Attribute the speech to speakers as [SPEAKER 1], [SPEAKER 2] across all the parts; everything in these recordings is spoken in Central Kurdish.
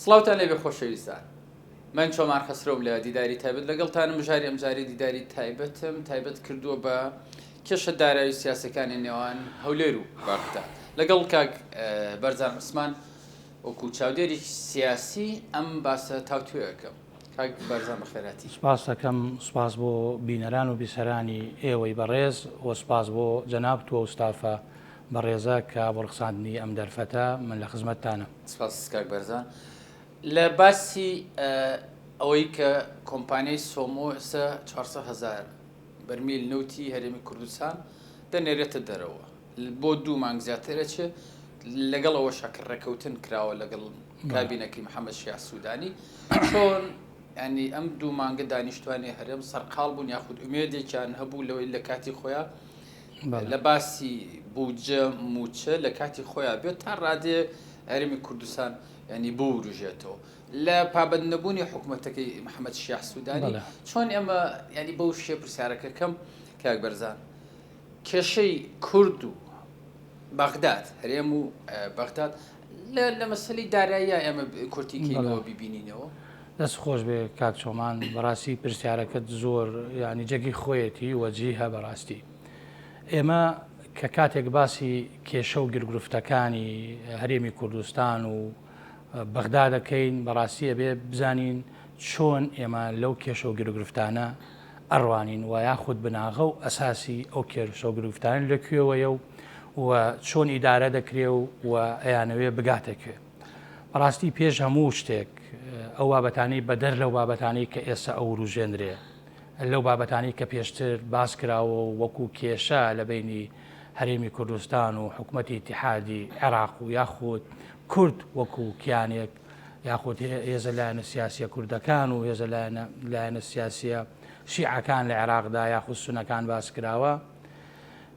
[SPEAKER 1] سڵاوتان لێبێ خۆشەویستان. من چۆمان خەسرۆم لە دیداری تایبەت لەگەڵتانم بژاری ئەمجاری دیداری تایبەت کردووە بە کێشە دارایی سیاسەکانی نێوان هەولێر و باغداد لەگەڵ کاک بەرزان عوسمان وەکو چاودێری سیاسی ئەم باسە تاوتوێەکەم. کاک بەرزان بەخێراتی.
[SPEAKER 2] سپاس دەکەم، سپاس بۆ بینەران و بیسەرانی ئێوەی بەڕێز و سپاس بۆ جەناب تۆ و ستافە بەڕێزە کە بۆ ڕخساندنی ئەم دەرفەتە من لە خزمەتتانە.
[SPEAKER 1] سپاس کاک بەرزان. لە باسی ئەوەی کە کۆمپانیای سۆمۆ ئێستا 400,000 بەرمیل نەوتی هەرێمی کوردستان دەنێرێتە دەرەوە بۆ 2 مانگ زیاترەچێ لەگەڵ ئەوە شەکرڕێکەوتن کراوە لەگەڵ کابینەکەی محەممەد شیع سوودانی چۆن ینی ئەم 2 مانگە دانیشتوانی هەرێم سەرقاڵ بوون یاخود ئومێدێکیان هەبوو لەوەی لە کاتی خۆیان لە باسی بوجە موچە لە کاتی خۆیان بێت تا ڕادێ هەرێمی کوردستان ینی بۆ وروژێتەوە لە پابەندنەبوونی حکوومەتەکەی محەممەد شیع سوودانی چۆن ئێمە ینی بەو شێ پرسیارەکەکەم کاک بەرزان کێشەی کورد و باغداد هەرێم و باغداد لە مەسەلەی داراییە ئێمە کورتیکەینەوە ببینینەوە.
[SPEAKER 2] دەست خۆش بێ کاک چۆمان، بەڕاستی پرسیارەکەت زۆر ینی جێگی خۆیەتی وەجیهە بەڕاستی. ئێمە کە کاتێک باسی کێشە و گرگروفتەکانی هەرێمی کوردستان و بەغداد دەکەین بەڕاستیە بێ بزانین چۆن ئێمە لەو کێشە و گرگروفتانە ئەڕوانین و یاخود بناغە و ئەساسی ئەو کێشە و گرگروفتانە لەکوێوەیە و چۆن ئیدارە دەکرێ و ئەیانەوێ بگاتەکوێ. بەڕاستی پێش هەموو شتێک ئەو بابەتانەی بەدەر لەو بابەتانەی کە ئێستا ئەو ڕوژێنرێ لەو بابەتانی کە پێشتر باس کراوە وەکو کێشە لە بینی هەرێمی کوردستان و حکوومەتی ئیتیحادی عێراق و یاخود کورد وەکو کیانێک یاخود هێزە لایەنە سیاسیە کوردەکان و هێزە لایەنە سیاسیە شیعەکان لە عێراقدا یاخود سونەکان باس کراوە.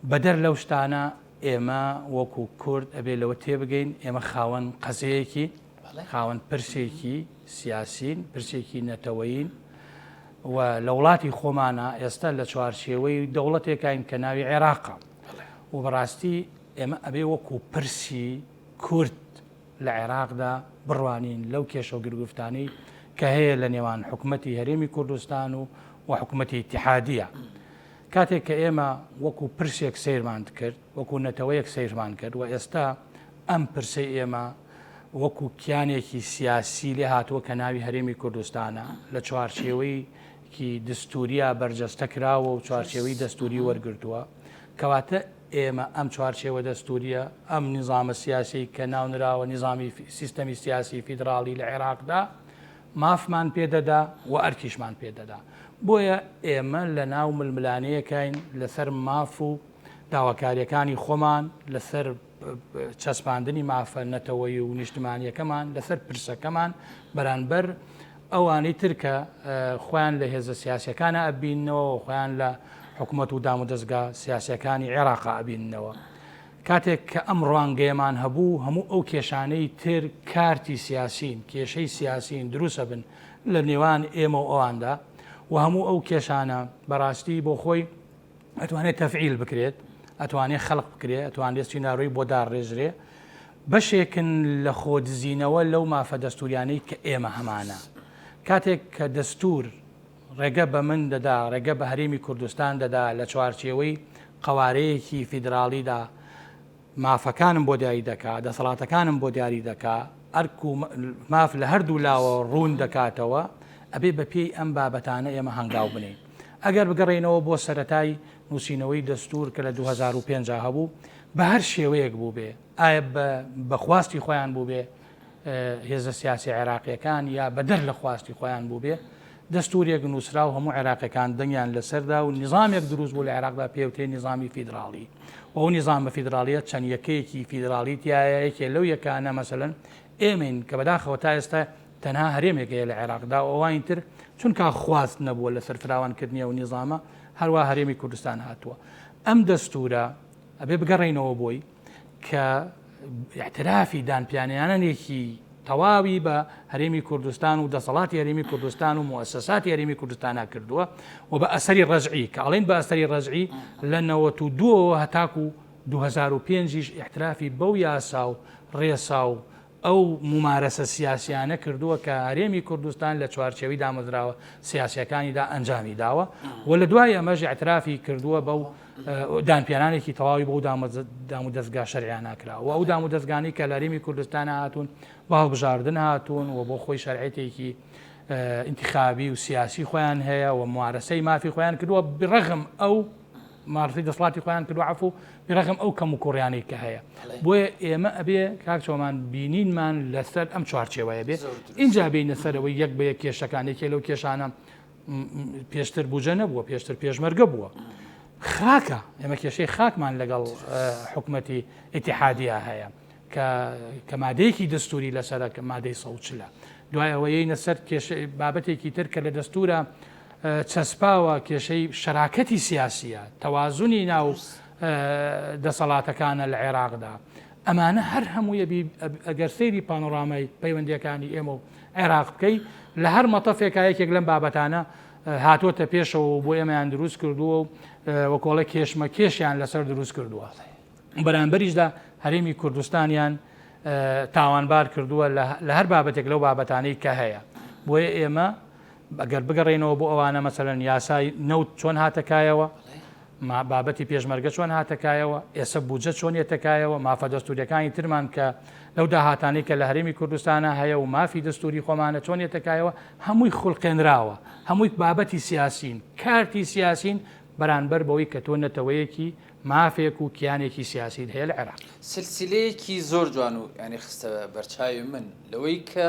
[SPEAKER 2] بەدەر لەو شتانە ئێمە وەکو کورد ئەبێ لەوە تێبگەین ئێمە خاوەن قەزەیەکی خاوەن پرسێکی سیاسین پرسێکی نەتەوەیین و لە وڵاتی خۆمانە ئێستا لە چوارچێوەی دەوڵەتێکین کە ناوی عێراقە و بەڕاستی ئێمە ئەبێ وەکو پرسی کورد لە عێراقدا بڕوانین لەو کێشە و گرگوفتانەی کە هەیە لە نێوان حکوومەتی هەرێمی کوردستان و حکوومەتی ئیتیحادیە. کاتێک کە ئێمە وەکو پرسێک سیرمان کرد وەکو نەتەوەیەک سیرمان کرد و ئێستا ئەم پرسەی ئێمە وەکو کیانێکی سیاسی لێ هاتووە کە ناوی هەرێمی کوردستانە لە چوارچێوەیەکی دستوریە بەرجەستە کراوە و چوارچێوەی دەستوری وەرگرتووە کەواتە ئێمە ئەم چوارچێوە دەستوریە ئەم نیزامە سیاسی کە ناونراوە نیزامی سیستەمی سیاسی فیدراڵی لە عێراقدا مافمان پێدەدا و ئەرکیشمان پێدەدا. بۆیە ئێمە لە ناو ململانەیەکین لەسەر ماف و داواکاریەکانی خۆمان لەسەر چەسپاندنی مافە نەتەوەی و نیشتمانیەکەمان لەسەر پرسەکەمان بەرانبەر ئەوانەی ترکە خۆیان لە هێزە سیاسەکانە ئەبینەوە خۆیان لە حکوومەت و دام و دەستگا سیاسەکانی عێراقا ئەبینەوە. کاتێک کە ئەم ڕوانگەیەمان هەبوو هەموو ئەو کێشانەی تر کارتی سیاسین کێشەی سیاسین دروستە بن لە نێوان ئێمە و ئەواندا و هەموو ئەو کێشانە بەڕاستی بۆ خۆی ئەتوانێت تەفعیل بکرێت ئەتوانێت خەڵق بکرێت ئەتوانێت سیناڕۆی بۆ داڕێژرێ بەشێکن لە خۆدزینەوە لەو مافە دەستوریانەی کە ئێمە هەمانە. کاتێک کە دەستور ڕێگە بە من دەدا ڕێگە بە هەرێمی کوردستان دەدا لە چوارچێوەی قەوارەیەکی فیدراڵیدا مافەکانم بۆ دیاری دەکات دەسەڵاتەکانم بۆ دیاری دەکات ئەرک و ماف لە هەردوو لاوە ڕوون دەکاتەوە ئەبێ بە پێی ئەم بابەتانە ئێمە هەنگاو بنین. ئەگەر بگەڕێنەوە بۆ سەرەتای نووسینەوەی دەستور کە لە 2005 هەبوو بە هەر شێوەیەک بوو بێ ئایا بەخواستی خۆیان بوو بێ هێزە سیاسی عێراقیەکان یا بەدەر لە خواستی خۆیان بوو بێ دەستورێک نووسرا و هەموو عێراقیەکان دەنگیان لەسەردا و نیزامێک دروست بوو لە عێراقدا پێوتێ نیزامی فیدراڵی و ئەو نیزامە فیدراڵیەت چەند یەکەیەکی فیدراڵی تایەیەکێ لەو یەکانە مەسەلەن ئێمەین کە بەداخەوە تا ئێستا تەنها هەرێمێکەیە لە عێراقدا و ئەوان تر چونکە خواست نەبووە لەسەر فراوانکردنی و نیزامە هەروە هەرێمی کوردستان هاتووە. ئەم دەستورە ئەبێ بگەڕێنەوە بۆی کە اعترافی دانپیانیانێکی تەواوی بە هەرێمی کوردستان و دەسەڵاتی هەرێمی کوردستان و موسساتی هەرێمی کوردستانە کردووە و بە ئەسەری ڕەجعی کە ئەڵێن بە ئەسەری ڕەجعی لە 92 هەتاکو 2005 احترافی بەو یاسا و ڕێسا و ئەو ممارەسە سیاسیانە کردووە کە هەرێمی کوردستان لە چوارچێوی دامەزراوە سیاسیەکانیدا ئەنجامی داوە و لە دوای ئەمەژ اعترافی کردووە بەو دانپێنانێکی تەواوی بۆ دام و دەستگا شەرعیان ناکراوە و ئەو دام و دەستگانی کە لە هەرێمی کوردستان هاتوون بە هەڵبژاردن هاتوون و بۆ خۆی شەرعەتێکی انتخابی و سیاسی خۆیان هەیە و ممارەسەی مافی خۆیان کردووە بڕەغم ئەو مارسی دەسڵاتی خۆیان کردو عفو بڕەغم ئەو کەم و کوڕیانەی کە هەیە بۆیە ئێمە ئەبێ کاک چۆمان بینینمان لەسەر ئەم چوارچێوەیە بێ اینجا بینە سەرەوەی یەک بە یەک کێشەکانێکی لەو کێشانە پێشتر بوجە نەبووە پێشتر پێشمەرگە بووە خاکە ئێمە کێشەی خاکمان لەگەڵ حکومەتی ئیتیحادیە هەیە کە مادەیەکی دەستوری لەسەرە کە مادەی 140 دوای ئەوەیە نەسەر بابەتێکی تر کە لە دەستورە چەسپاوە کێشەی شەراکەتی سیاسیە تەوازنی ناو دەسەڵاتەکانە لە عێراقدا ئەمانە هەر هەموویە ئەگەر سەیری پانۆرامای پەیوەندیەکانی ئێمە و عێراق بکەی لە هەر مەتەفێکا یەکێک لەم بابەتانە هاتووەتە پێشەوە بۆ ئێمەیان دروست کردووە و وەکۆڵە کێشمە کێشیان لەسەر دروست کردووە بەرامبەریشدا هەرێمی کوردستانیان تاوانبار کردووە لە هەر بابەتێک لەو بابەتانەی کە هەیە بۆیە ئێمە ئەگەر بگەڕێنەوە بۆ ئەوانە مەسەرەن یاسای نەوت چۆن هاتەکایەوە بابەتی پێشمەرگە چۆن هاتەکایەوە ئێستا بودجە چۆن یێتەکایەوە مافە دەستوریەکانی ترمان کە لەو داهاتانەی کە لە هەرێمی کوردستانە هەیە و مافی دەستوری خۆمانە چۆن یێتەکایەوە هەمووی خوڵقێنراوە هەمووی بابەتی سیاسین کارتی سیاسین بەرامبەر بەوەی کە تۆ نەتەوەیەکی مافێک و کیانێکی سیاسی هەیە لە عێراق
[SPEAKER 1] سلسلەیەکی زۆر جوان و ینی خستە بەرچاوی من لەوەی کە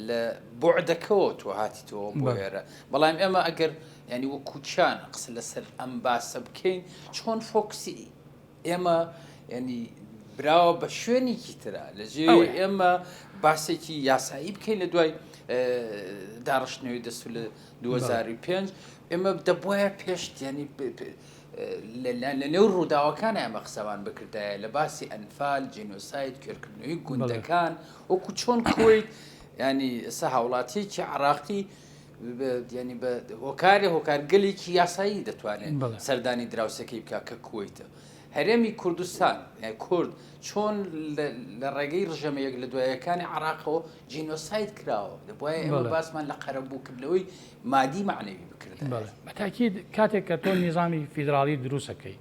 [SPEAKER 1] لە بۆعدەکەەوە تۆ هاتیتەوە بۆ ئێرە بەڵام ئێمە ئەگەر ینی وەکوچان قسە لەسەر ئەم باسە بکەین چۆن فۆکسی ئێمە ینی براوە بە شوێنێکی ترە لەژێ ئێمە باسێکی یاسایی بکەین لە دوای داڕشتنەوەی دەستور لە 2005 ئێمە دەبواە پێشت ینی لە نێو ڕووداوەکانە ئەمە قسەوان بکردایە لە باسی ئەنفال جینۆساید کوێرکردنەوەی گوندەکان وەکو چۆن کوێیت ینی ئێستا هاوڵاتیەکی عراقی ینی بە هۆکارگەلێکی یاسایی دەتوانێت سەردانی دراوسەکەی بکە کە کوێیتە هەرێمی کوردستان کورد چۆن لە ڕێگەی ڕژەمەیەک لە دوایەکانی عراقەوە جینۆساید کراوە دەبواە ئێمە باسمان لە قەرەبووکردنەوەی مادی معنەوی بکرد
[SPEAKER 2] بەتاکید کاتێک کە تۆ نیزامی فیدراالی دروستەکەی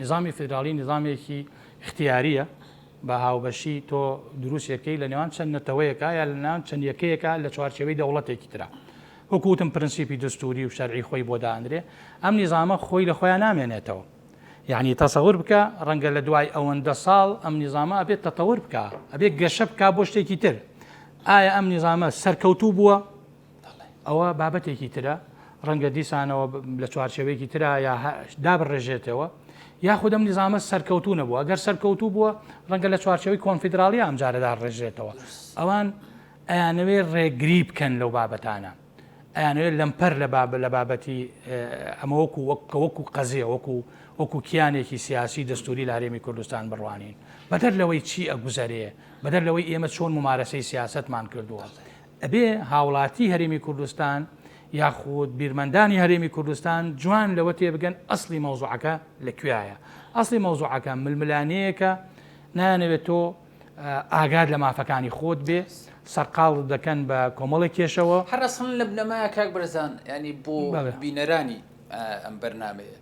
[SPEAKER 2] نظامی فیدراالی نظامێکی اختیاریە بە هاوبەشی تۆ دروستەکەی لە نێوان چەند نەتەوەیەکە یا لە ناوان چەند یەکەیەکە لە چوارچێوەی دەوڵەتێکی ترا وەکوتم پرەنسیپی دەستوری و شەرعی خۆی بۆ دانرێ ئەم نیزامە خۆی لە خۆیان نامێنێتەوە یعنی تەسەور بکە ڕەنگە لە دوای ئەوەندە ساڵ ئەم نیزامە ئەبێت تەتەور بکە ئەبێت گەشە بکە بۆ شتێکی تر ئایا ئەم نیزامە سەرکەوتوو بووە ئەوە بابەتێکی ترە ڕەنگە دیسانەوە لە چوارچێوەیەکی ترە یا دابڕێژێتەوە یاخود ئەم نیزامە سەرکەوتوو نەبووە ئەگەر سەرکەوتوو بووە ڕەنگە لە چوارچێوەی کۆنفیدراالی ئەمجارەدا ڕێژێتەوە ئەوان ئەیانەوێ ڕێگری بکەن لەو بابەتانە ئەیانەوێت لەمپەر لە بابەتی ئەمە وەکو قەزیە وەکو کیانێکی سیاسی دەستوری لە هەرێمی کوردستان بڕوانین بەدەر لەوەی چی ئەگوزارەیە بەدەر لەوەی ئێمە چۆن ممارەسەی سیاستمان کردووە ئەبێ هاوڵاتی هەرێمی کوردستان یاخود بیرمەندانی هەرێمی کوردستان جوان لەوە تێبگەن ئەسلی مەوزوعەکە لەکوێیە ئەسلی مەوزوعەکە ململانەیەکە نانەوێت تۆ ئاگاد لە مافەکانی خۆت بێ سەرقاڵ دەکەن بە کۆمەڵی کێشەوە
[SPEAKER 1] هەرەسن لە بنەمایە کاک بەرزان ینی بۆ بینەرانی ئەم بەرنامەیە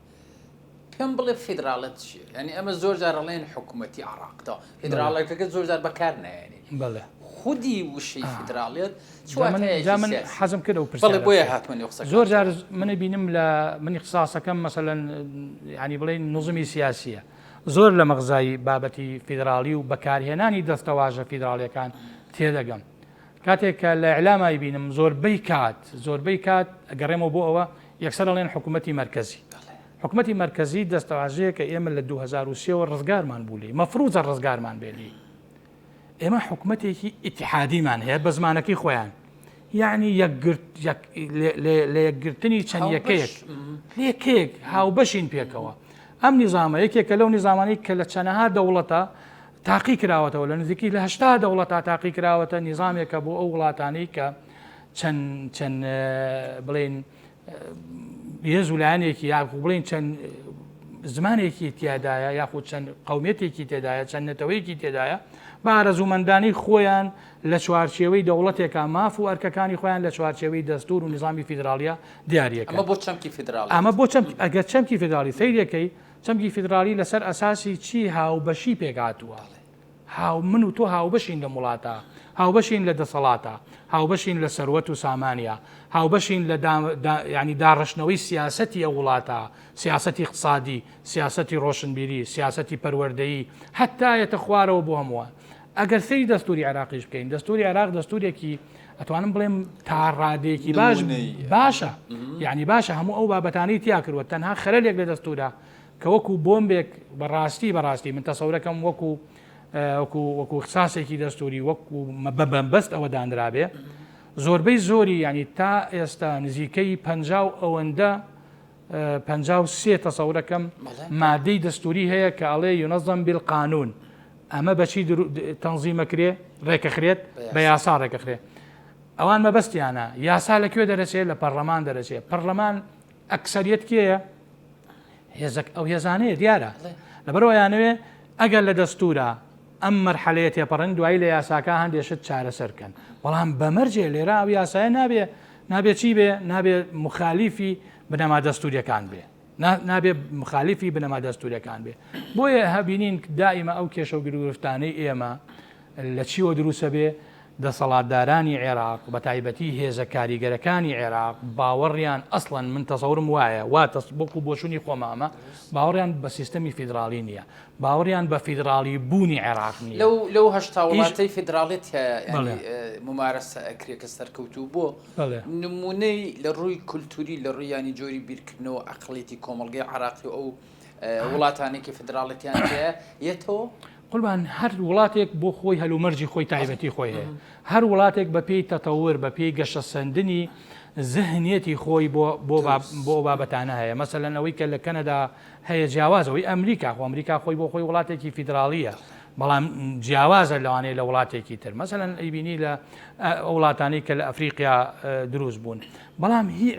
[SPEAKER 1] پێم بڵێ فیدراڵەت چیە ینی ئەمە زۆر جار ڕڵێن حکوومەتی عراقدا فیدراڵەکەکە زۆر جار بەکار نایێنی
[SPEAKER 2] بەڵێ
[SPEAKER 1] خودی وشەی فیدراڵیت
[SPEAKER 2] من حەزم کرد و
[SPEAKER 1] بڵێ بۆیە هاتووە قسە
[SPEAKER 2] زۆر جار منە بینم لە منی قساسەکەم مەسەلەن ینی بڵێن نظمی سیاسیە زۆر لە مەغزایی بابەتی فیدراڵی و بەکارهێنانی دەستەواژە فیدراڵیەکان تێدەگەم کاتێک کە لە ئیعلامای بینم زۆربەی کات ئەگەڕێمەوە بۆ ئەوە یەکسەر ئەڵێن حکوومەتی مرکزی حکوومەتی مرکزی دەستەواژەیە کە ئێمە لە 2023 ڕزگارمان بوولی مەفروضە ڕزگارمان بێنی ئێمە حکوومەتێکی ئیتیحادیمان هەیە بە زمانەکەی خۆیان یعنی لە یەکگرتنی چەند یەکەیەک هاوبەشین پێکەوە ئەم نیزامە یەکێکە لەو نیزامانی کە لە چەنەها دەوڵەتە تاقی کراوەتەوە لە نزیکی لە 80 دەوڵەتە تاقی کراوەتە نیزامێکە بۆ ئەو وڵاتانەی کە چەند بڵێن یەز ولایەنێکی یا بڵێن چەند زمانێکی تیادایە یاخود چەند قومێتێکی تێدایە چەند نەتەوەیەکی تێدایە بە ئارەزوومەندانی خۆیان لە چوارچێوەی دەوڵەتێکە ماف و ئەرکەکانی خۆیان لە چوارچێوەی دەستور و نظامی فیدراالیە دیارەکە.
[SPEAKER 1] ئەمە بۆ چەمکی فیدراڵی،
[SPEAKER 2] ئەمە بۆ ئەگەر چەمکی فیدراڵی سەیرەکەی چەمکی فیدراڵی لەسەر ئەساسی چی هاوبەشی پێکاتووە. من و تۆ هاوبەشین لە وڵاتە، هاوبەشین لە دەسەڵاتە، هاوبەشین لە سەروەت و سامانە، هاوبەشین لە ینی داڕشتنەوەی سیاسەتی ئەو وڵاتە، سیاسەتی اقتصادی، سیاسەتی ڕۆشنبیری، سیاسەتی پەروەردەیی، هەتایەتە خوارەوە بۆ هەمووە. ئەگەر سەری دەستوری عێراقیش بکەین، دەستوری عێراق دەستورێکی ئەتوانم بڵێم تاڕادێکی باشە، یعنی باشە هەموو ئەو بابەتانەی تیا کردوە، تەنها خەرەلێک لە دەستورە کە وەکو بۆمبێک بەڕاستی من تەسەورەکەم وەکو اختصاسێکی دەستوری وەکو بەبەست ئەوە دانرابێ زۆربەی زۆری ینی تا ئێستا نزیکەی 50 ئەوەندە 53 تەسەورەکەم مادەی دەستوری هەیە کە ئەڵێ یونەظەم بالقانون، ئەمە بەچی تەنزیمەکرێ ڕێکەخرێت بە یاسا ڕێکەخرێ. ئەوان مەبەستیانە یاسا لەکوێ دەرەچێت لە پەرلەمان دەرەچێت. پەرلەمان ئەکسەریەت کێیە؟ ئەو هێزانەیە دیارە لەبەرەوە یانەوێ ئەگەر لە دەستورە ئەم مەرحەلەیە تێپەڕن دوایی لە یاساکە هەندێشت چارەسەرکەن، بەڵام بەمەرجێ لێرە ئەو یاسایە نابێ چی بێ، نابێ مخالیفی بنەما دەستوریەکان بێ، نابێ مخالیفی بنەما دەستوریەکان بێ. بۆیە هەبینین دائیمە ئەو کێشە و گرفتانەی ئێمە لە چیوە دروسە بێ دەسەڵاتدارانی عێراق بە تایبەتی هێزە کاریگەرەکانی عێراق باوەڕیان ئەسڵەن من تەسەورم وایە بۆکو بۆشوونی خۆمامە باوەڕیان بە سیستەمی فیدراڵی نییە، باوەڕیان بە فیدراڵی بوونی عێراق نییە.
[SPEAKER 1] لەو هەشتا وڵاتەی فیدراڵێت ممارەسە ئەکرێ کە سەرکەوتوو بۆ نمونەی لە ڕووی کولتوری لە ڕوویانی جۆری بیرکردنەوە عەقڵێتی کۆمەڵگەی عێراقی ئەو وڵاتانێکی فیدراڵەتیان هەیە یەتەوە
[SPEAKER 2] قوربان هەر وڵاتێک بۆ خۆی هەلومەرجی خۆی تایبەتی خۆی هەیە، هەر وڵاتێک بە پێی تەتەور بە پێی گەشە سەندنی ذهنیەتی خۆی بۆ بابەتانە هەیە. مەسەلەن ئەوەی کە لە کەنەدا هەیە جیاوازەوەی ئەمریکا خۆی بۆ خۆی وڵاتێکی فیدراڵیە، بەڵام جیاوازە لەوانەیە لە وڵاتێکی تر مەسەلەن ئەیبینی لە وڵاتانی کە لە ئەفریقیا دروست بوون، بەڵام هی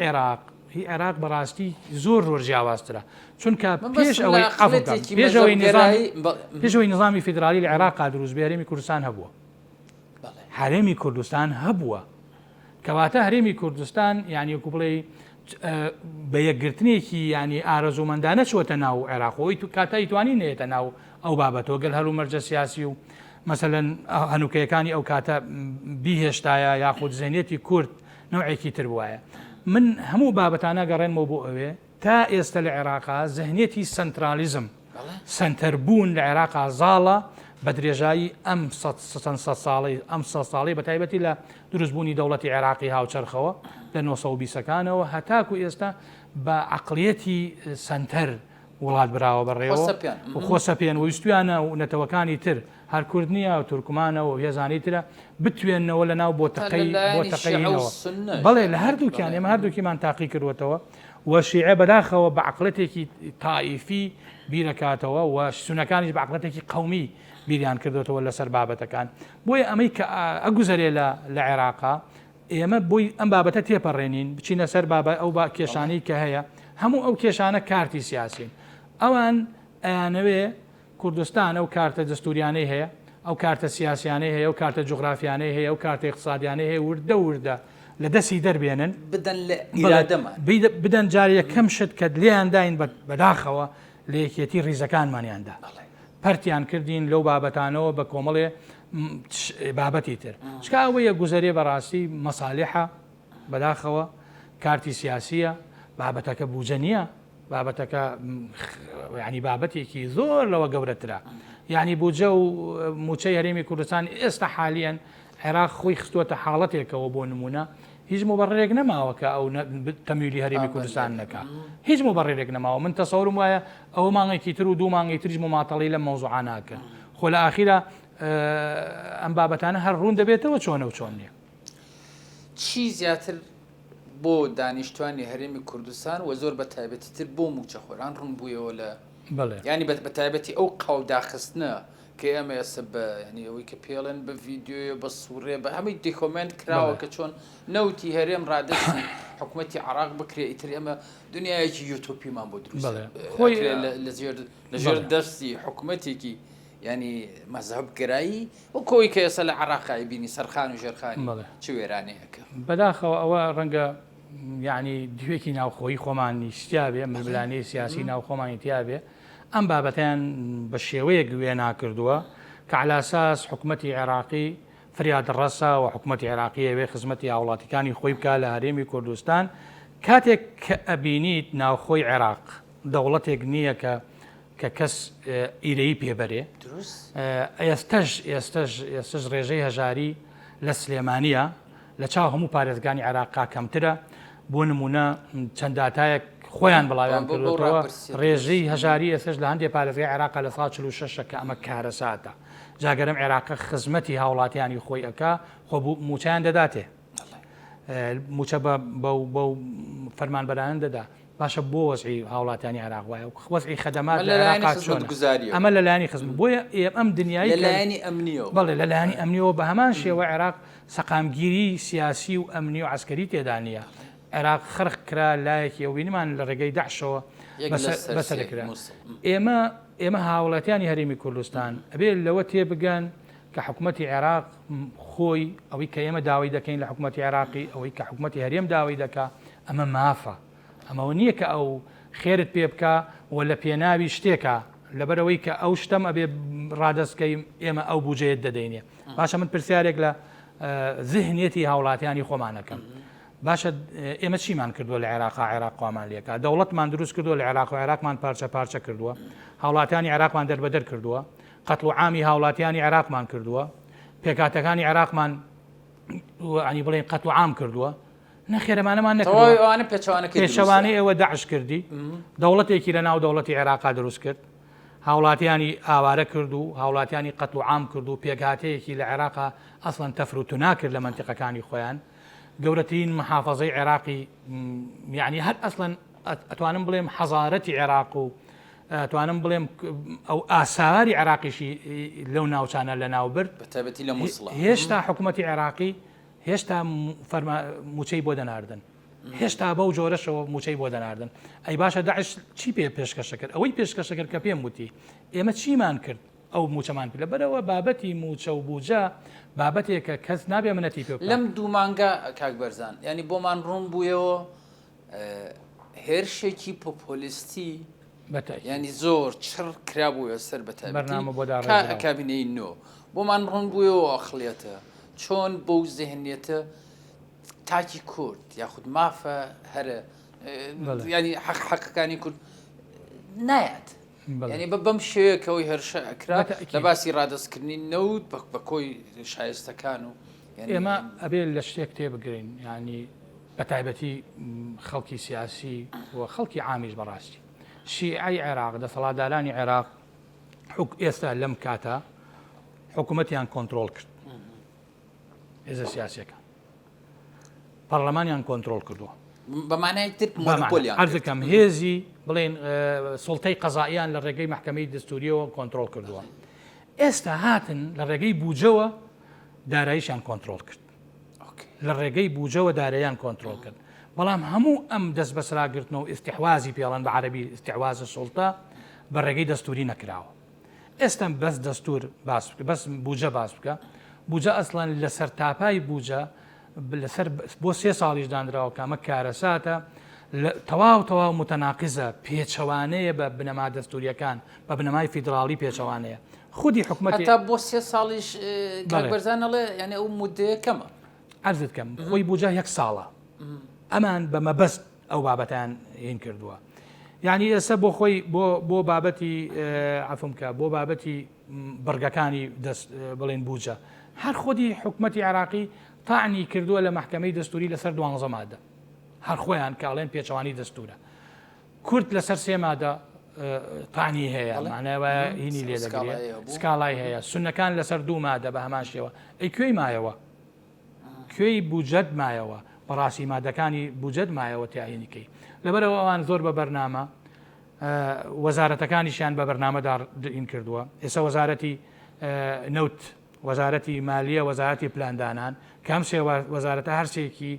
[SPEAKER 2] عێراق بەڕاستی زۆر جیاوازترە چونکە پێشەوەی نظامی فیدرالی لە عێراقا دروست بێ هەرێمی کوردستان هەبووە، هەرێمی کوردستان هەبووە کەواتە هەرێمی کوردستان یعنی وەکو بڵێ بە یەکگرتنێکی ینی ئارەزوومەندانە چۆتە ناو عێراقەوەی کاتایی توانی نێتە ناو ئەو بابەتەوە گەل هەلومەرجە سیاسی و مەسەلەن هەنووکەیەکانی ئەو کاتە بیهێشتایە یاخود زێنێتی کورد نوعێکی تر وایە. من هەموو بابەتانە گەڕێنمەوە بۆ ئەوێ تا ئێستا لە عێراقا زەهنێتی سنترالیزم سنتەربوون لە عێراقا زاڵە بە درێژایی ئەم ساڵی بە تایبەتی لە دروستبوونی دەوڵەتی عێراقی هاوچەرخەوە لە 1920ەکانەوە هەتاکو ئێستا بە عەقڵیەتی سنتەر وڵات براوە بەڕێوە و خۆسەپێن ویستویانە و نەتەوەکانی تر هەر کورد نییە و تورکمانەوە و هێزانی ترە بتوێنەوە لە ناو بۆتەقەیەوە بەڵێ لە هەردووکیان ئێمە هەردووکیمان تاقی کردوەتەوە و شیعە بەداخەوە بە عەقڵەتێکی تائیفی بیرەکاتەوە و سونەکانیش بە عەقڵەتێکی قەومی بیریان کردوەوە لەسەر بابەتەکان. بۆیە ئەمەی کە ئەگوزەرێ لە عێراقا ئێمە بۆی ئەم بابەتە تێپەڕێنین بچینە سەر ئەو کێشانەی کە هەیە هەموو ئەو کێشانە کارتی سیاسین ئەوان ئەیانەوێ کوردستان ئەو کارتە دەستوریانەی هەیە ئەو کارتە سیاسیانەی هەیە و کارتە جوغرافیانەی هەیە و کارتە اقتصادیانەی هەیە وردە لە دەستی دەربێنن بدەن جارە کەم شت کە لێیان داین بەداخەوە لە یەکێتی ڕیزەکانمانیاندا پەرتیان کردین لەو بابەتانەوە بە کۆمەڵێ بابەتی تر چکە ئەوەیە گوزەرێ بەڕاستی مەسالیحە بەداخەوە کارتی سیاسیە بابەتەکە بوجە نییە بابەتەکە ینی بابەتێکی زۆر لەوە گەورەترە یعنی بوجە و موچەی هەرێمی کوردستان ئێستا حالیان عێراق خۆی خستووەتە حاڵەتێکەوە بۆ نمونە هیچ مبەڕێک نەماوە کە ئەو تەمیلی هەرێمی کوردستان نەکا هیچ مبەڕێک نەماوە من تەسەورم وایە ئەوە مانگێکی تر و دوو مانگی تریش مماتەڵی لە مەوزوعە ناکەن خۆ لە ئاخیرە ئەم بابەتانە هەر ڕوون دەبێتەوە چۆنە و چۆن نییە.
[SPEAKER 1] چی زیاتر بۆ دانیشتوانی هەرێمی کوردستان و زۆر بە تایبەتی تر بۆ موچە خۆران ڕوون بوویەوە لە ینی بە تایبەتی ئەو قاوداخستنە کە ئێمە ئێستا بە ینی ئەوەی کە پێڵێن بە ڤیددیۆ بە سوورێ بە هەمووی دیکۆمنت کراوە کە چۆن نەوتی هەرێم ڕادستی حکوومەتی عراق بکرێ ئیتر ئەمە دنیایەکی یوتۆپیمان بۆ دروست
[SPEAKER 2] خۆی
[SPEAKER 1] لەژێر دەستی حکوومەتێکی ینی مەذهب گرایی و کۆی کە ئێستا لە عراقای بینی سەرخان و ژێرخانی چ وێرانەیەکە
[SPEAKER 2] بەداخەوە ئەوە ڕەنگە یعنی دوێکی ناوخۆی خۆمانی شتیابێ ململانەی سیاسی ناوخۆمانی تیاابێ ئەم بابەتیان بە شێوەیەک وێ ناکردووە کە علاساس حکوومەتی عێراقی فریاد ڕەسا و حکوومەتی عێراقی ئەوێ خزمەتی هاوڵاتیەکانی خۆی بکە لە هەرێمی کوردستان کاتێک کە ئەبینیت ناوخۆی عێراق دەوڵەتێک نییە کە کەس ئیرەی پێبەرێ ئێستش ڕێژەی هەژاری لە سلێمانیە لە چاو هەموو پارێزگانی عێراقا کەمترە بۆ نمونە چەند داتایەک خۆیان بڵاویان کردەوە ڕێژەی هەژاری ئێستش لە هەندێک پارێزگای عێراقا لە 46 کە ئەمە کارەساتە جاگەرم عێراق خزمەتی هاوڵاتیانی خۆی ئەکا خۆ موچیان دەداتێ موچە بە فەرمانبەرانە دەدا باشە بۆ وەزعی هاوڵاتیانی عێراق وایە وەزعی خەدەمات لە عێراق ئەمە لەلایەنی خزم بۆیە ئەم دنیای
[SPEAKER 1] لەلایەنی ئەمنیەوە
[SPEAKER 2] بەڵێ لەلایەنی ئەمنیەوە بە هەمان شێوە عێراق سەقامگیری سیاسی و ئەمنی و عسکەری تێدا نییە عێراق خرق کرا لایەکی ئەوینمان لە ڕێگەی داعشەوە بەسەرکرا ئێمە هاوڵاتیانی هەرێمی کوردستان ئەبێ لەوە تێبگەن کە حکوومەتی عێراق خۆی ئەوەی کە ئێمە داوای دەکەین لە حکوومەتی عێراقی ئەوەی کە حکوومەتی هەرێم داوای دەکا ئەمە مافە ئەمەوە نییە کە ئەو خێرت پێ بکە و لە پێناوی شتێکە لەبەرەوەی کە ئەو شتەم ئەبێ ڕادستکەی ئێمە ئەو بجێت دەدەینێ باشە من پرسیارێک لە ذهنێتی هاوڵاتیانی خۆمانەکەم باشە ئێمە چیمان کردووە لە عێراق قامان لێکە دەوڵەتمان دروست کردووە لە عێراق و عێراقمان پارچە کردووە هاوڵاتیانی عێراقمان دەربەدەر کردووە قەتڵ و عامی هاوڵاتیانی عێراقمان کردووە پێکاتەکانی عێراقمان عنی بڵێن قەتڵ و عام کردووە نەخێرەمانەمان
[SPEAKER 1] نەکردوانە
[SPEAKER 2] پێچەوانەی ئێوە داعش کردی دەوڵەتێکی لە ناو دەوڵەتی عێراقا دروست کرد هاوڵاتیانی ئاوارە کرد و هاوڵاتیانی قەتڵ و عام کرد و پێکاتەیەکی لە عێراقا ئەسڵەن تەفروت ناکرد لە منتیقەکانی خۆیان گەورەترین محافظەی عێراقی یعنی هەر ئەسڵەن ئەتوانم بڵێم حەزارەتی عێراق و توانم بڵێم ئەو ئاساری عێراقیشی لەو ناوچانە لە ناوبرد
[SPEAKER 1] بەتایبەتی لە مووسڵ
[SPEAKER 2] هێشتا حکوومەتی عێراقی هێشتا موچەی بۆ دەناردن هێشتا بەو جۆرەشەوە موچەی بۆ دەناردن ئەی باشە داعش چی پێ پێشکەشە کرد ئەوەی پێشکەشە کرد کە پێم وتی ئێمە چیمان کرد ئەو موچەمان کرد لەبەرەوە بابەتی موچە و بوجە بابەتێکە کەس نابێ منەتی پێ
[SPEAKER 1] لەم دوو مانگە کاک بەرزان ینی بۆمان ڕوون بوویەوە هێرشێکی پۆپۆلیستی ینی زۆر چڕ کرابووە سەر بەتایبەتی کابینەی نۆ بۆمان ڕوون بوویەوە ئەخڵێتە چۆن بەو زێهنیەتە تاکی کورد یاخود مافە هەرە ینی حەقەکانی کورد نایەت ینی بەم شێوەیەکەوەی هەرشە ئەکرا لە باسی ڕادستکردنی نەوت بە کۆی شایستەکان و
[SPEAKER 2] ئێمە ئەبێ لە شتێک تێبگرین ینی بەتایبەتی خەڵکی سیاسی و خەڵکی عامیش بەڕاستی شیعی عێراق دەسەڵاتدارانی عێراق ئێستا لەم کاتە حکوومەتیان کۆنتترۆل کرد هێزە سیاسیەکە پەرلەمانیان کۆنتترۆل کردووە
[SPEAKER 1] بەمانایکەم
[SPEAKER 2] هێزی بڵێن سڵتەی قەزاییان لە ڕێگەی محکەمەی دەستوریەوە کۆنتترۆل کردووە ئێستا هاتن لە ڕێگەی بوجەوە داراییشیان کۆنتترۆل کرد لە ڕێگەی بوجەوە داراییان کۆنتترۆل کرد بەڵام هەموو ئەم دەست بەسراگرتنەوە و ئیستیحوازی پێڵەن بە عەرەبی ئیستیحواز سڵتە بە ڕێگەی دەستوری نەکراوە ئێستا بەس دەستور باس بکە بەس بوجە باس بکە بوجە ئەسڵەن لەسەر تاپای بوجە لەسەر بۆ 3 ساڵیش دانراوە کە ئەمە کارەساتە تەواو متەناقیزە پێچەوانەیە بە بنەما دەستوریەکان بە بنەمای فیدراڵی پێچەوانەیە خودی حکوومەتی
[SPEAKER 1] تا بۆ 3 ساڵیش بەرزانەڵێ یعنی ئەو مودەیە کەمە
[SPEAKER 2] عەرزت کەم خۆی بوجە 1 ساڵە ئەمان بە مەبەست ئەو بابەتیان هین کردووە یعنی ئێستا بۆ خۆی بۆ بابەتی عەفومکە بۆ بابەتی بڕگەکانی بڵێن بوجە هەر خودی حکوومەتی عێراقی تاعنی کردووە لە محکەمەی دەستوری لەسەر 12 مادە هەر خۆیان کاڵێن پێچەوانی دەستورە کورد لەسەر 3 مادە تاعنی هەیە معناوە هینی لێ دەگرێت سکاڵای هەیە سونەکان لەسەر 2 مادە بە هەمان شێوە ئەی کوێی مایەوە کوێی بوجەت مایەوە بەڕاستی مادەکانی بوجەت مایەوە تیاهێنیکەی لەبەرەوە ئەوان زۆر بە بەرنامە وەزارەتەکانیشیان بە بەرنامەدار این کردووە ئێستا وەزارەتی نەوت وەزارەتی مالیە وەزارەتی پلاندانان کەم سێ وەزارەتە هەرسێکی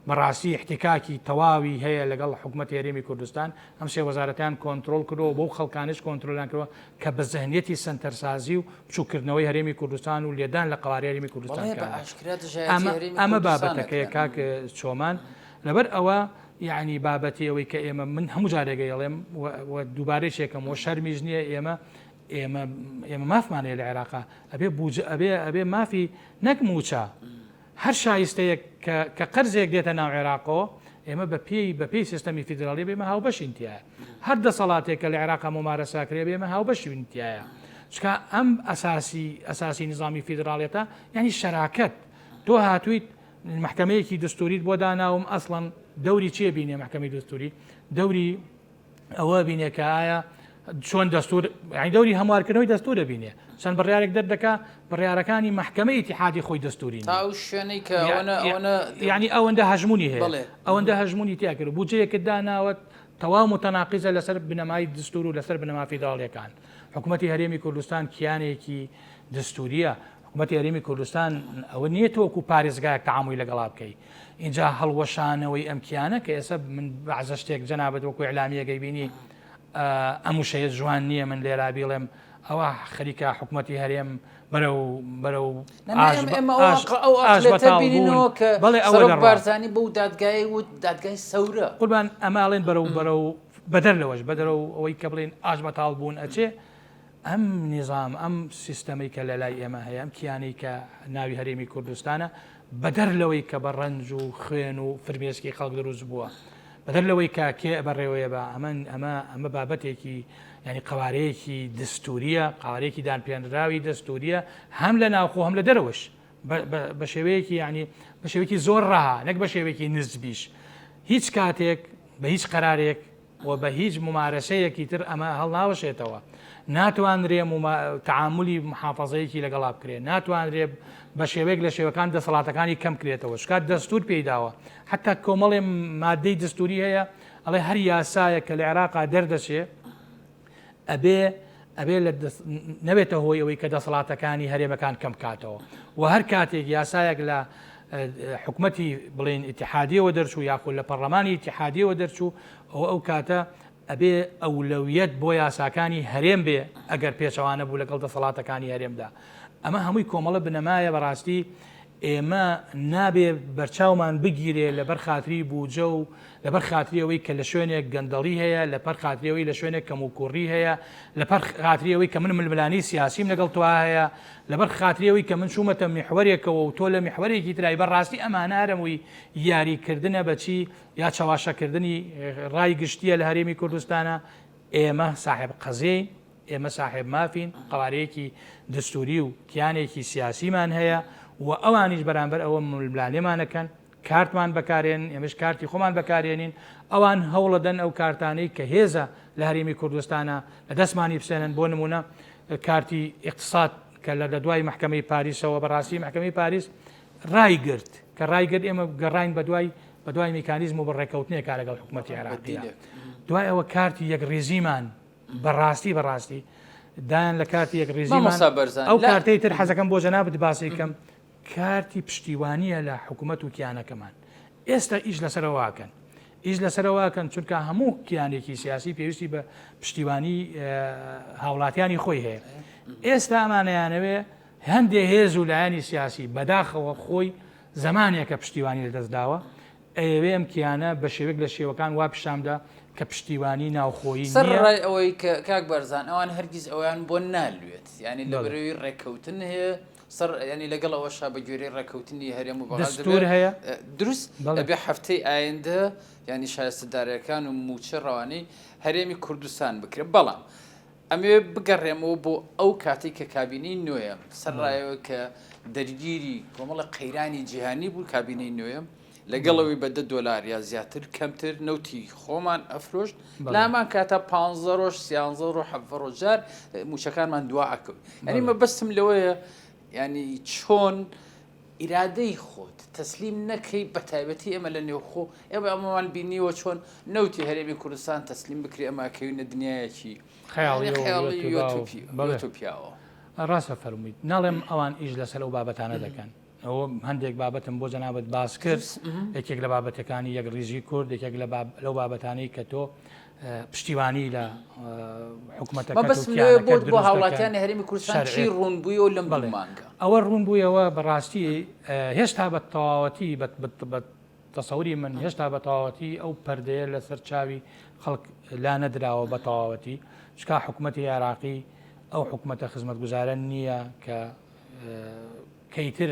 [SPEAKER 2] بەڕاستی احتیکاکی تەواوی هەیە لەگەڵ حکوومەت هەرێمی کوردستان ئەم سێ وەزارەتیان کۆنتترۆل کردەوە بۆ خەڵکانش کۆنتترۆلیان کردەوە کە بە زەهنیەتی سنتەرسازی و بچووکردنەوەی هەرێمی کوردستان و لێدان لە قواری هەرێمی کوردستان ئەمە بابەتەکەیە کاک چۆمان لەبەر ئەوە یعنی بابەتی ئەوەی کە ئێمە من هەموو جارێگە ئەڵێم دووبارەی شێکەم و شەرمیش نییە ئێمە مافمانەیە لە عێراقا ئەبێ مافی نەک موچە هەر شایستەیە کە قەرزێک دێتە ناو عێراقەوە ئێمە بەپێی سیستەمی فیدراالی بێمە هاوبەشینتیایە هەر دەسەڵاتێک کە لە عێراقا ممارەساکرێ بێمە هاوبەشینتیایە چکە ئەم ئەساسی نظامی فیدراالێتە یعنی شەراکەت تۆ هاتوویت محکمەیەکی دستوریت بۆ داناوم ئەسڵەن دەوری چیە بینێ محکمەی دستوری دەوری ئەوە بینێ کە ئایا چۆن دەستور دەوری هەموارکردنەوەی دەستور دەبینێ چەند بڕیارێک دەردەکە بڕیارەکانی محکمەی ئیتیحادی خۆی دەستوری
[SPEAKER 1] تا شوێنەی کە
[SPEAKER 2] یعنی ئەوەندە هەژمونی هەیە ئەوەندە هەژمونی تیا کرد بودجەیەکت داناوە تەواو متەناقیزە لەسەر بنەمای دستور و لەسەر بنەما فیدراالیەکان حکوومەتی هەرێمی کوردستان کیانێکی دستوریە حکوومەتی هەرێمی کوردستان ئەوە نییە تۆکو پارێزگایەک تەعاموی لەگەڵا بکەی اینجا هەڵوەشانەوەی ئەم کیانە کە ئێستا من بەعزە شتێک جەنابەت وەکو ئیعلامیەکەی بینی ئەم وشەیە جوان نییە من لێرا بیڵێم ئەوە خەریکە حکوومەتی هەرێم بەرەو
[SPEAKER 1] بەڵێ ئەوە بارزانانی بەو دادگای و دادگای سەورە
[SPEAKER 2] قوربان ئەماڵێن بەرەو بەدەر لەوەش بەدەرەوە ئەوەی کە بڵێن ئاژ بەتاڵ بوون ئەچێ ئەم نظام ئەم سیستەمەی کە لە لای ئێمە هەیە ئەم کیانەی کە ناوی هەرێمی کوردستانە بەدەر لەوەی کە بە ڕەنج و خوێن و فرمێسکی خەڵک دروست بووە بەدەر لەوەی کە کێ بەڕێوەیە بە ئەمە بابەتێکی ینی قوارەیەکی دستوریە قوارەیەکی دانپێنراوی دستوریە هەم لە ناوخۆ هەم لە دەرەوەش بە شێوەیەکی ینی بە شێوەیەکی زۆر ڕاها نەک بە شێوەیەکی نزبیش هیچ کاتێک بە هیچ قەرارێک و بە هیچ ممارەسەیەکی تر ئەمە هەڵناوەشێتەوە ناتوانرێ تعاملی محافظەیەکی لەگەڵا بکرێت ناتوانرێ بە شێوەیەک لە شێوەکان دەسەڵاتەکانی کەم کرێتەوە شکات دەستور پێیداوە حتا کۆمەڵێ مادەی دستوری هەیە ئەڵێ هەر یاسایە کە لە عێراقا دەردەچێ ئەبێ نەبێتە هۆی ئەوەی کە دەسەڵاتەکانی هەرێمەکان کەم کاتەوە و هەر کاتێک یاسایەک لە حکوومەتی بڵێن ئیتیحادیەوە دەرچوو یاخود لە پەرلەمانی ئیتیحادیەوە دەرچوو ئەو کاتە ئەبێ ئەولەویەت بۆ یاساکانی هەرێم بێ ئەگەر پێچەوانە بوو لەگەڵ دەسەڵاتەکانی هەرێمدا ئەمە هەمووی کۆمەڵە بنەمایە بەڕاستی ئێمە نابێ بەرچاومان بگیرێ لەبەر خاتری بووجە و لەبەر خاتریەوەی کە لە شوێنێک گەندەڵی هەیە لەبەر خاتریەوەی لە شوێنێک کەموکوڕی هەیە لەبەر خاتریەوەی کە من ململانی سیاسیم لەگەڵ توا هەیە لەبەر خاتریەوەی کە من چوومەتە میحوەرێکەوە و تۆ لە میحوەرێکی ترای بەڕاستی ئەمانارەمووی یاریکردنە بەچی یا چاواشەکردنی ڕای گشتیە لە هەرێمی کوردستانە ئێمە صاحب قەزەین ئێمە صاحب مافین قوارەیەکی دستوری و کیانێکی سیاسیمان هەیە و ئەوانیش بەرامبەر ئەوە ململانێمانەکەن کارتمان بەکارێن ئێمەش کارتی خۆمان بەکارێنین ئەوان هەوڵەدەن ئەو کارتانەی کە هێزە لە هەرێمی کوردستانە لە دەستمانی بسێنن بۆ نمونە کارتی اقتصاد کە لە دوای محکمەی پاریسەوە بەڕاستی محکمەی پاریس ڕایگرت کە ڕایگرت ئێمە گەڕاین بە دوای میکانیزم و بەڕێکەوتنێکا لەگەڵ حکوومەتی عێراقیە دوای ئەوە کارتی یەک ڕێزیمان بەڕاستی دایان لە کارتی یەک ڕێزیمان ئەو کارتەی تر حەزەکەم بۆ جەنابەت باسی کەم کارتی پشتیوانیە لە حکوومەت و کیانەکەمان ئێستا ئیش لەسەرەوەکەن ئیش لەسەرەوەکەن چونکە هەموو کیانێکی سیاسی پێویستی بە پشتیوانی هاوڵاتیانی خۆی هەیە ئێستا ئەمانەیانەوێ هەندێک هێز و لایەنی سیاسی بەداخەوە خۆی زمانێکە پشتیوانی لەدەستداوە ئەوێ ئەم کیانە بە شێوەیەک لە شێوەکان وا پیشامدا کە پشتیوانی ناوخۆیی
[SPEAKER 1] سەرڕای ئەوەی کاک بەرزان ئەوان هەرگیز ئەویان بۆ نالوێت ینی لە بەرەوەی ڕێککەوتن هەیە سەر ینی لەگەڵ ئەوەشا بە گوێرەی ڕێککەوتنی هەرێم و
[SPEAKER 2] دەستور هەیە
[SPEAKER 1] دروست بێ هەفتەی ئایندە ینی شایستەدارەکان و موچە ڕەوانەی هەرێمی کوردستان بکرێت بەڵام ئەمێ بگەڕێمەوە بۆ ئەو کاتی کە کابینەی نوێیە سەرڕایەوە کە دەرگیری کۆمەڵە قەیرانی جیهانی بوو کابینەی نوێیە لەگەڵەوەی بە $10 یا زیاتر کەمتر نەوتی خۆمان ئەفرۆشت لامان کاتە 15 ڕۆژ 13 ڕۆ 7 ڕۆژار موچەکانمان دوا ئەکەوت ئەنی مەبەستم لەوەیە ینی چۆن ئیرادەی خۆت تەسلیم نەکەی بە تایبەتی ئەمە لە نێوخۆ ئێمە ئەمەمان بینیوە چۆن نەوتی هەرێمی کوردستان تەسلیم بکرێ ئەماکەوینە دنیایەکی خەیاڵی
[SPEAKER 2] ڕاستە فەرموویت ناڵێم ئەوان ئیش لەسەر ئەو بابەتانە دەکەن ئەوە هەندێک بابەتم بۆ جەنابەت باس کرد یەکێک لە بابەتەکانی یەک ڕیزی کورد یەکێک لەو بابەتانەی کە تۆ پشتیوانی لە حکوومەتەکە
[SPEAKER 1] بۆ هاوڵاتیانی هەرێمی کوردستان چی ڕوونبووی و لەم مانگە
[SPEAKER 2] ئەوە ڕوونبوویەوە بەڕاستی هێشتا بە تەواوەتی بە تەسەوری من هێشتا بە تەواوەتی ئەو پەردەیە لەسەر چاوی خەڵک لا نەدراوە بە تەواوەتی چکا حکوومەتی عێراقی ئەو حکوومەتە خزمەتگوزارە نییە کە کەیتر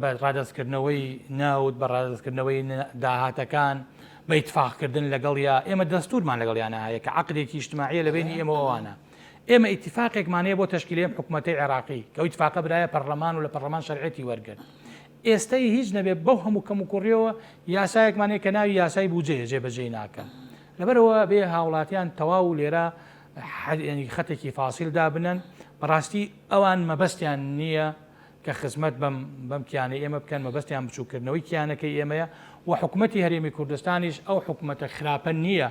[SPEAKER 2] بە ڕادستکردنەوەی ناوت بە ڕادستکردنەوەی داهاتەکان بە ئیتفاقکردن لەگەڵ یا ئێمە دەستورمان لەگەڵیانە هەیە کە عقدێکی اجتماعیە لە بینی ئێمە ئەوانە ئێمە ئیتفاقێکمانەیە بۆ تەشکیلەیەم حکوومەتەی عێراقی کە ئەو ئیتفاقە برایە پەرلەمان و لە پەرلەمان شەرعەتی وەرگرت ئێستای هیچ نەبێت بەو هەموو کەم و کوڕیەوە یاسایەکمانەیە کە ناوی یاسای بودجێ جێبەجێ ناکەن لەبەرەوە بێ هاوڵاتیان تەواو لێرە خەتێکی فاسیل دابنن بەڕاستی ئەوان مەبەستیان نییە کە خزمەت بەم کیانەی ئێمە بکەن مەبەستیان بچووکردنەوەی کیانەکەی ئێمەیە و حکوومەتی هەرێمی کوردستانیش ئەو حکوومەتە خراپە نییە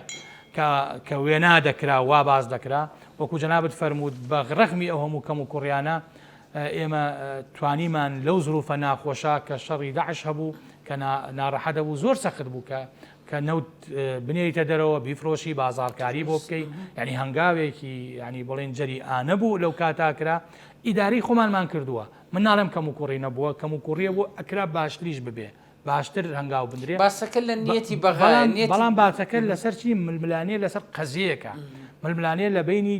[SPEAKER 2] کە وێنا دەکرا وا باز دەکرا وەکو جەنابەت فەرموود بە ڕەخمی ئەو هەموو کەم و کوڕیانە ئێمە توانیمان لەو زروفە ناخۆشە کە شەڕی داعش هەبوو کە ناڕەحەت بوو زۆر سەخت بوو کە نەوت بنێتە دەرەوە بیفرۆشی بازارکاری بۆ بکەیت ینی هەنگاوێکی ینی بڵێن جەری ئانە بوو لەو کاتاکرا ئیداری خۆمانمان کردووە من ناڵێم کەم و کوڕی نەبووە کەم و کوڕیە بوو ئەکرا باشتریش ببێ باشتر هەنگاو بنرێ
[SPEAKER 1] باسەکە لە نیەتی بەغایە
[SPEAKER 2] بەڵام باسەکە لەسەر چی ململانێ لەسەر قەزیەکە ململانێ لە بینی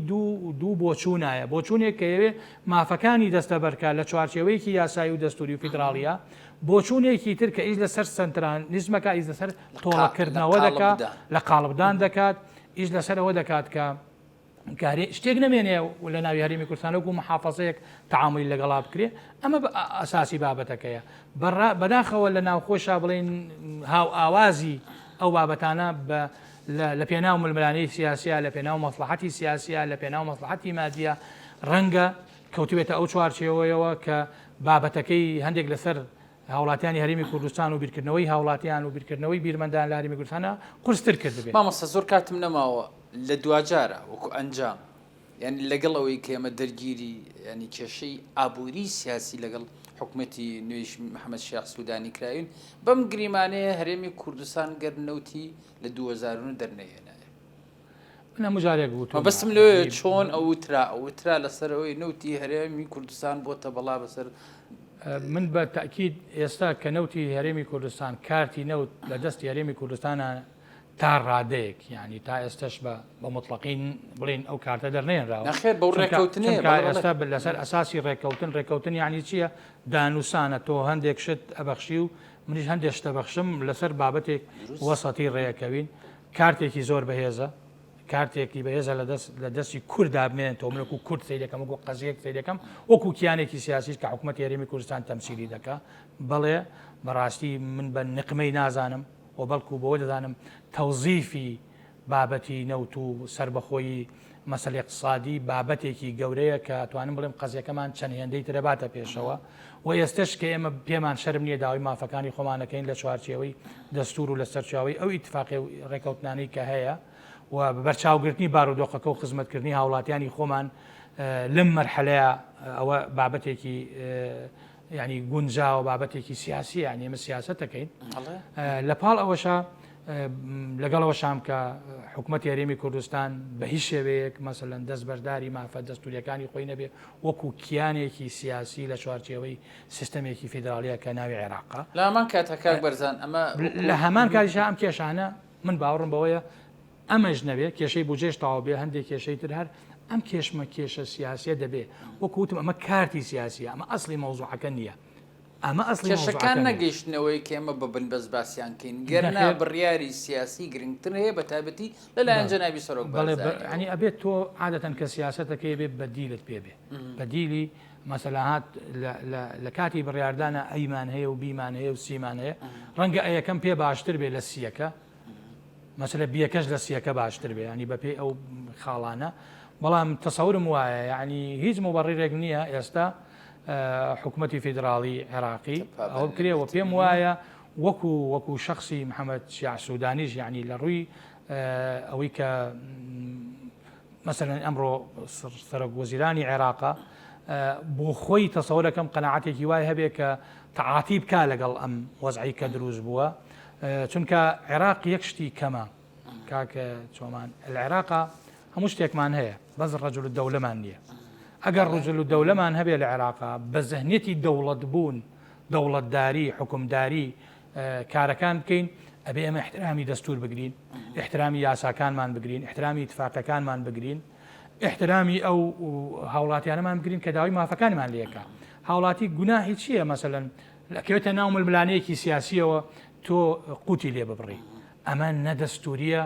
[SPEAKER 2] دوو بۆچوونایە بۆچوونێک کە ئەوێ مافەکانی دەستە بەرکە لە چوارچێوەیەکی یاسایی و دەستوری و فیدراڵیە بۆچوونێکی تر کە ئیش لەسەر سنترالنیزمەکە ئیش لەسەر تۆڵەکردنەوە دەکات لە قاڵبدان دەکات ئیش لەسەرەوە دەکات کە شتێک نامێنێ لە ناوی هەرێمی کوردستان وەکو محافەزەیەک تعاملی لەگەڵا بکرێ ئەمە ئەساسی بابەتەکەیە بەداخەوە لە ناوخۆشە بڵێن هاو ئاوازی ئەو بابەتانە لە پێناو ململانەی سیاسیە لە پێناو مەسلحەتی سیاسیە لە پێناو مەسلحەتی مادیە ڕەنگە کەوتبێتە ئەو چوارچێوەیەوە کە بابەتەکەی هەندێک لەسەر هاوڵاتیانی هەرێمی کوردستان و بیرکردنەوەی هاوڵاتیان و بیرکردنەوەی بیرمەندان لە هەرێمی کوردستانە قورستر کرد بێت
[SPEAKER 1] مامۆستا زۆر کاتم نەماوە لە دوجارە وەکو ئەنجام یعنی لەگەڵ ئەوەی کە ئێمە دەرگیری ینی کێشەی ئابووری سیاسی لەگەڵ حکوومەتی نوێش محەممەد شیخ سوودانی کراون بەم گریمانەیە هەرێمی کوردستان گەرنەوتی لە 2009 دەرنێنایە
[SPEAKER 2] مجارێک بوو
[SPEAKER 1] بەستم لێ چۆن ئەوترا لەسەرەوەی نەوتی هەرێمی کوردستان بۆتە بەڵا بەسەر
[SPEAKER 2] من بە تاکید ئێستا کە نەوتی هەرێمی کوردستان کارتی نەوت لە دەستی هەرێمی کوردستانە تا ڕادەیەک ینی تا ئێستش بە مطلقین بڵین ئەو کارتە دەرنێنراوە
[SPEAKER 1] نەخێر بەو ڕێکەوتنێ
[SPEAKER 2] ئێستا لەسەر ئەساسی ڕێکەوتن یعنی چییە دانووسانە تۆ هەندێک شت ئەبەخشی و منیش هەندێک شتە بەخشم لەسەر بابەتێک وەسەتی ڕێەکەوین کارتێکی زۆر بەهێزە کارتێکی بەهێزە لە دەستی کووردا بمێن تۆ منکو کورد سەی دەکەم وەکو قەزیەک سەی دەکەم وەکو کیانێکی سیاسیش کە حکوومەتی هەرێمی کوردستان تەمسیلی دەکا بەڵێ بەڕاستی من بە نقمەی نازانم و بەڵکو بەوە دەزانم تەوزیفی بابەتی نەوت و سربەخۆیی مەسەلەی اقتصادی بابەتێکی گەورەیە کە توانم بڵێم قەزیەکەمان چەند هێندەی ترەباتە پێشەوە و ئێستش کە ئێمە پێمان شەرم نییە داوای مافەکانی خۆمانەکەین لە چوارچێوەی دەستور و لە سەرچاوی ئەو ئیتفاقی ڕێکەوتنانەی کە هەیە و بەرچاوگرتنی بارودۆخەکە و خزمەتکردنی هاوڵاتیانی خۆمان لەم مەرحەلەیە ئەوە بابەتێکی ینی گونجا و بابەتێکی سیاسی یعنی ئێمە سیاست دەکەین لە پاڵ ئەوەشە لەگەڵەوە شام کە حکوومەتی هەرێمی کوردستان بە هیچ شێوەیەک مەسەلەن دەست بەرداری مافە دەستوریەکانی خۆی نەبێ وەکو کیانێکی سیاسی لە چوارچێوەی سیستەمێکی فیدراالیە کە ناوی عێراقا
[SPEAKER 1] لە هەمان کاتەکە بەرزان ئەمە
[SPEAKER 2] لە هەمان کاریشا ئەم کێشانە من باوەڕم بەوەیە ئەمەش نەبێ کێشەی بودجێش تەواو بێ هەندێک کێشەی تر هەر ئەم کێشمە کێشە سیاسیە دەبێ وەکوتم ئەمە کارتی سیاسی ئەمە ئەسلی مەوزوعەکە نییە ئەمە ئەسلی
[SPEAKER 1] کێشەکان نەگەیشتنەوەی کە ئێمە بە بنبەست باسییان کەین گەرنا بڕیاری سیاسی گرنگتر هەیە بە تایبەتی لەلایەن جەنابی سەرۆک
[SPEAKER 2] ینی ئەبێت تۆ عادەتەن کە سیاسەتەکەی بێت بەدیلت پێ بێ بەدیلی مەسەلاهات لە کاتی بڕیاردانە ئەیمان هەیە و بیمان هەیە و سیمان هەیە ڕەنگە ئەیەکەم پێ باشتر بێ لە سیەکە مەسەلە بیەکەش لە سیەکە باشتر بێ ینی بە پێی ئەو خاڵانە بەڵام تەسەورم وایە یعنی هیچ مبەڕیرێک نییە ئێستا حکوومەتی فیدراالی عێراقی ئەوە بکرێەوە پێم وایە وەکو شخصی محەممەد شیع سوودانیش یعنی لە ڕووی ئەوەی کە مەسەلەن ئەمڕۆ سەرۆک وەزیرانی عێراقا بۆ خۆی تەسەوەرەکەم قەناعەتێکی وای هەبێ کە تەعاتی بکا لەگەڵ ئەم وەزعی کە دروست بووە چونکە عێراق یەک شتی کەمە کاکە چۆمان العێراقا هەموو شتێکمان هەیە بەس ڕەجل الدەولەمان نییە ئەگەر ڕجل الدەولەمان هەبێ لە عێراقا بە زەهنێتی دەوڵەت بوون دەوڵەتداری حکومداری کارەکان بکەین ئەبێ ئەمە احترامی دەستور بگرین احترامی یاساکانمان بگرین احترامی اتفاقەکانمان بگرین احترامی ئەو هاوڵاتیانەمان بگرین کە داوای مافەکانمان لێکە هاوڵاتی گوناهی چییە مەسەلەن لەکەوێتە ناو ململانەیەکی سیاسیەوە تۆ قوتی لێ ببڕی ئەمە نەدەستوریە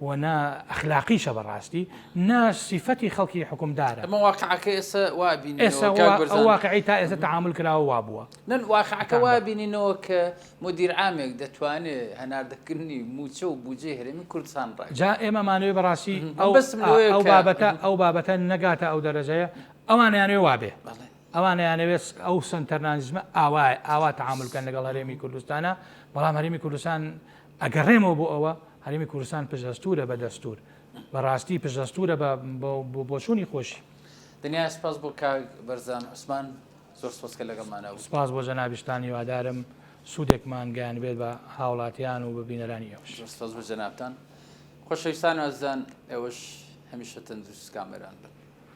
[SPEAKER 2] و نا ئەخلاقیشە بەڕاستی نا سیفەتی خەڵکی حکومدارە
[SPEAKER 1] ئەمە واقعەکە ئێستا وابینەوە
[SPEAKER 2] ئێستا واقعی تا ئێستا تعامل کراوە وابووە
[SPEAKER 1] نن واقعەکە وابینینەوە کە مدیر عامێک دەتوانێت هەناردەکردنی موچە و بودجێ هەرێمی کوردستان ڕای
[SPEAKER 2] جا ئێمەمانوێ بەڕاستی ئەو بابەتە نەگاتە ئەو دەرەجەیە ئەوانیانوێ وابێ ئەوانیانەوێت ئەو سنتەرنالیزمە ئاوا تعاملکەن لەگەڵ هەرێمی کوردستانە بەڵام هەرێمی کوردستان ئەگەڕێمەوە بۆ ئەوە هەرێمی کوردستان پشدەستورە بە دەستور بەڕاستی پشدەستورە بۆ چوونی خۆشی
[SPEAKER 1] دنیا سپاس بۆ کاک بەرزان عوسمان زۆر سپاسکە لەگەڵمانەوە
[SPEAKER 2] سپاس بۆ جەنابیشتانی وادارم سوودێکمان گیان بێت بە هاوڵاتیان و بە بینەرانی ئەوش
[SPEAKER 1] سپاس بۆ جەنابتان خۆشەویستان ئازان ئێوەش هەمیشە تەندروست کامێران بن